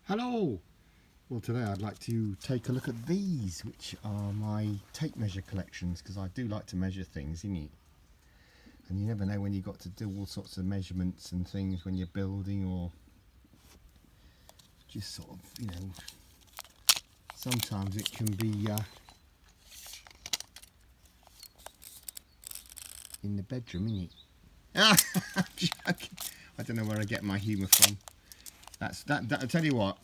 Hello! Well, today I'd like to take a look at these, which are my tape measure collections, because I do like to measure things, innit? And you never know when you've got to do all sorts of measurements and things when you're building, or just sort of, sometimes it can be in the bedroom, innit? I'm joking. I don't know where I get my humour from. I tell you what,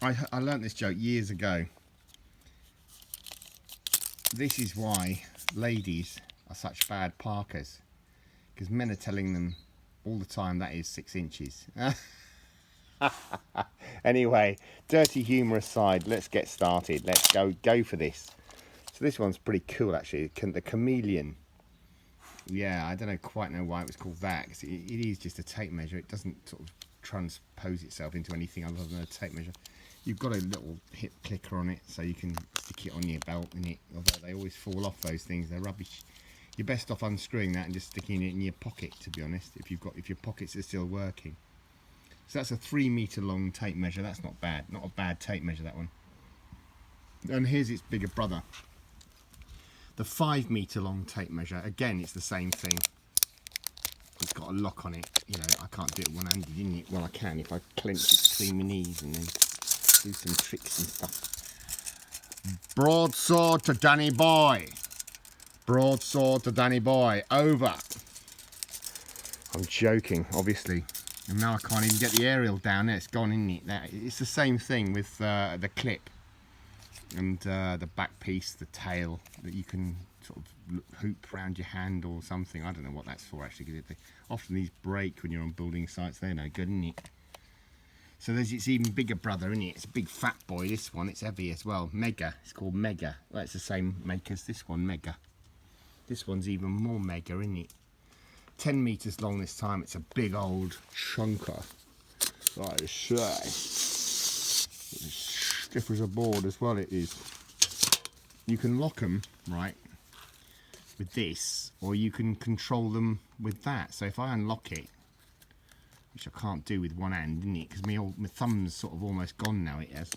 I learnt this joke years ago. This is why ladies are such bad parkers, because men are telling them all the time that is 6 inches. Anyway, dirty humour aside, let's get started. Let's go for this. So this one's pretty cool actually. The chameleon. Yeah, I don't quite know why it was called that, because it is just a tape measure. It doesn't sort of transpose itself into anything other than a tape measure. You've got a little hip clicker on it, so you can stick it on your belt in it. Although they always fall off, those things, they're rubbish. You're best off unscrewing that and just sticking it in your pocket, to be honest, if your pockets are still working. So that's a 3 metre long tape measure. That's not bad. Not a bad tape measure, that one. And here's its bigger brother. The 5 metre long tape measure. Again, it's the same thing. It's got a lock on it. I can't do it one-handed, innit? Well, I can if I clench it between my knees and then do some tricks and stuff. Broadsword to Danny Boy. Broadsword to Danny Boy. Over. I'm joking, obviously. And now I can't even get the aerial down there. It's gone, isn't it? It's the same thing with the clip and the back piece, the tail, that you can sort of hoop around your hand or something. I don't know what that's for actually, because often these break when you're on building sites. They're no good, isn't it? So there's its even bigger brother, isn't it? It's a big fat boy, this one. It's heavy as well. Mega. It's called Mega. Well, it's the same make as this one, Mega. This one's even more mega, isn't it? 10 metres long this time. It's a big old chunker. Like I say. It's as stiff as a board as well, it is. You can lock them, right, with this, or you can control them with that. So if I unlock it, which I can't do with one hand, isn't it? Because my thumb's sort of almost gone now, it has.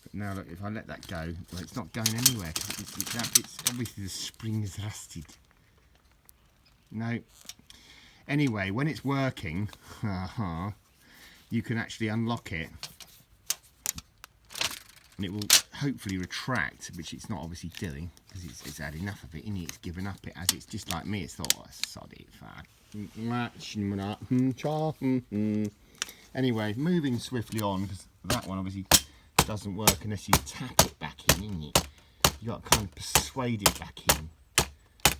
But now look, if I let that go, well, it's not going anywhere, because it's obviously the spring is rusted. No. Anyway, when it's working, you can actually unlock it, and it will hopefully retract, which it's not obviously doing, because it's had enough of it, innit? It's given up it, as it's just like me. It's thought, oh, sod it, fuck. Anyway, moving swiftly on, because that one obviously doesn't work unless you tap it back in, innit? You got to kind of persuade it back in,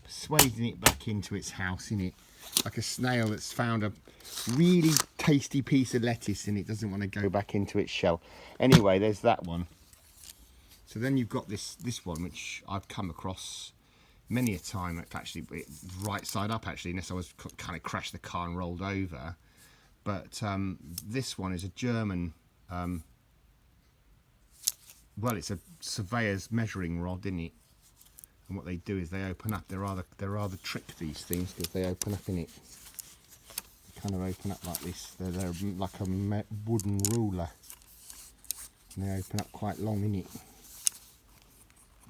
persuading it back into its house, innit? Like a snail that's found a really tasty piece of lettuce and it doesn't want to go back into its shell. Anyway, there's that one. So then you've got this one, which I've come across many a time. Actually, right side up actually, unless I was kind of crashed the car and rolled over. But this one is a German. Well, it's a surveyor's measuring rod, isn't it? And what they do is they open up. They're rather trick, these things, because they open up in it. They kind of open up like this. They're like a wooden ruler, and they open up quite long in it.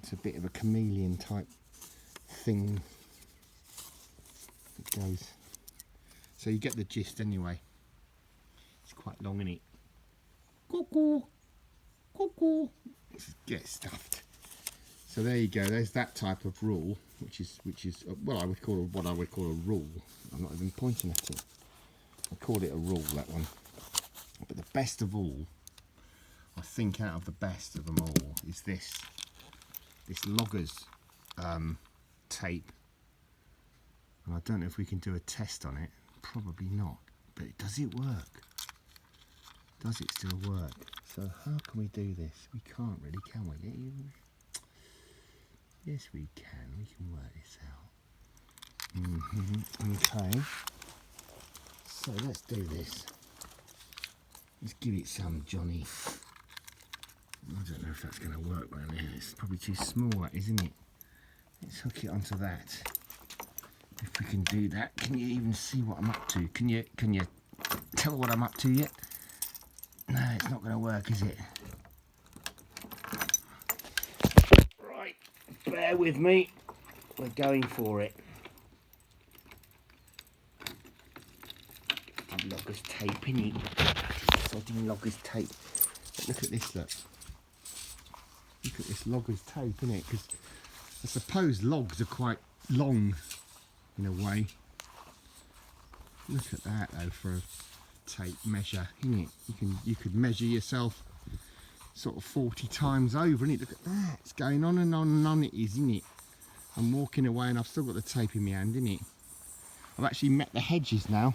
It's a bit of a chameleon type thing. It goes. So you get the gist anyway. It's quite long in it. Cuckoo, cuckoo. Get stuffed. So there you go. There's that type of rule, which is well, I would call what I would call a rule. I'm not even pointing at it. I call it a rule, that one. But the best of all, I think out of the best of them all, is this logger's tape. And I don't know if we can do a test on it. Probably not. But does it work? Does it still work? So how can we do this? We can't really, can we? Yes, we can. We can work this out. Okay. So let's do this. Let's give it some, Johnny. I don't know if that's going to work around here. It's probably too small, that, isn't it? Let's hook it onto that. If we can do that, can you even see what I'm up to? Can you tell what I'm up to yet? not going to work, is it? Right, bear with me. We're going for it. I'm logger's tape, innit? Sodding logger's tape. But look at this, look. Look at this logger's tape, innit? Because I suppose logs are quite long in a way. Look at that though for a tape measure, innit? You could measure yourself sort of 40 times over, innit? Look at that. It's going on and on and on it is, innit? I'm walking away and I've still got the tape in my hand, innit? I've actually met the hedges now.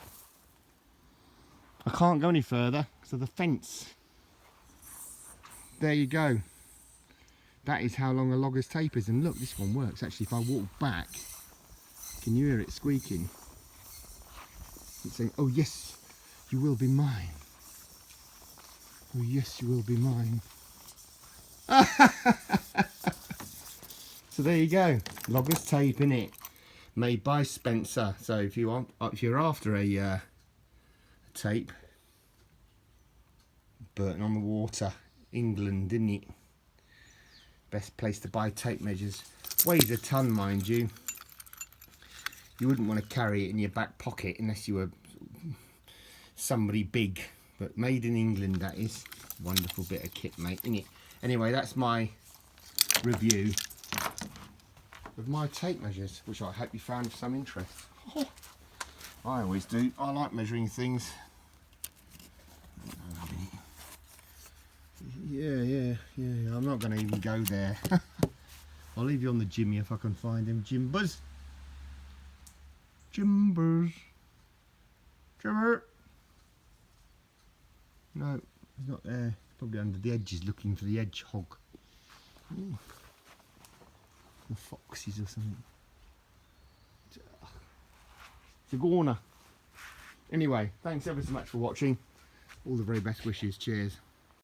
I can't go any further because of the fence. There you go. That is how long a logger's tape is. And look, this one works. Actually, if I walk back, can you hear it squeaking? It's saying, oh yes, you will be mine. Oh yes, you will be mine. So there you go. Logger's tape, innit? Made by Spencer. So if you're after a tape, Burton on the Water, England, didn't it? Best place to buy tape measures. Weighs a ton, mind you. You wouldn't want to carry it in your back pocket unless you were somebody big. But made in England, that is. Wonderful bit of kit, mate, innit? Anyway, that's my review of my tape measures, which I hope you found of some interest. Oh, I always do. I like measuring things. Yeah. I'm not going to even go there. I'll leave you on the Jimmy if I can find him. Jimbers. Jimber. No, he's not there. Probably under the edges looking for the hedgehog. Ooh. The foxes or something. Zagorna. Anyway, thanks ever so much for watching. All the very best wishes. Cheers.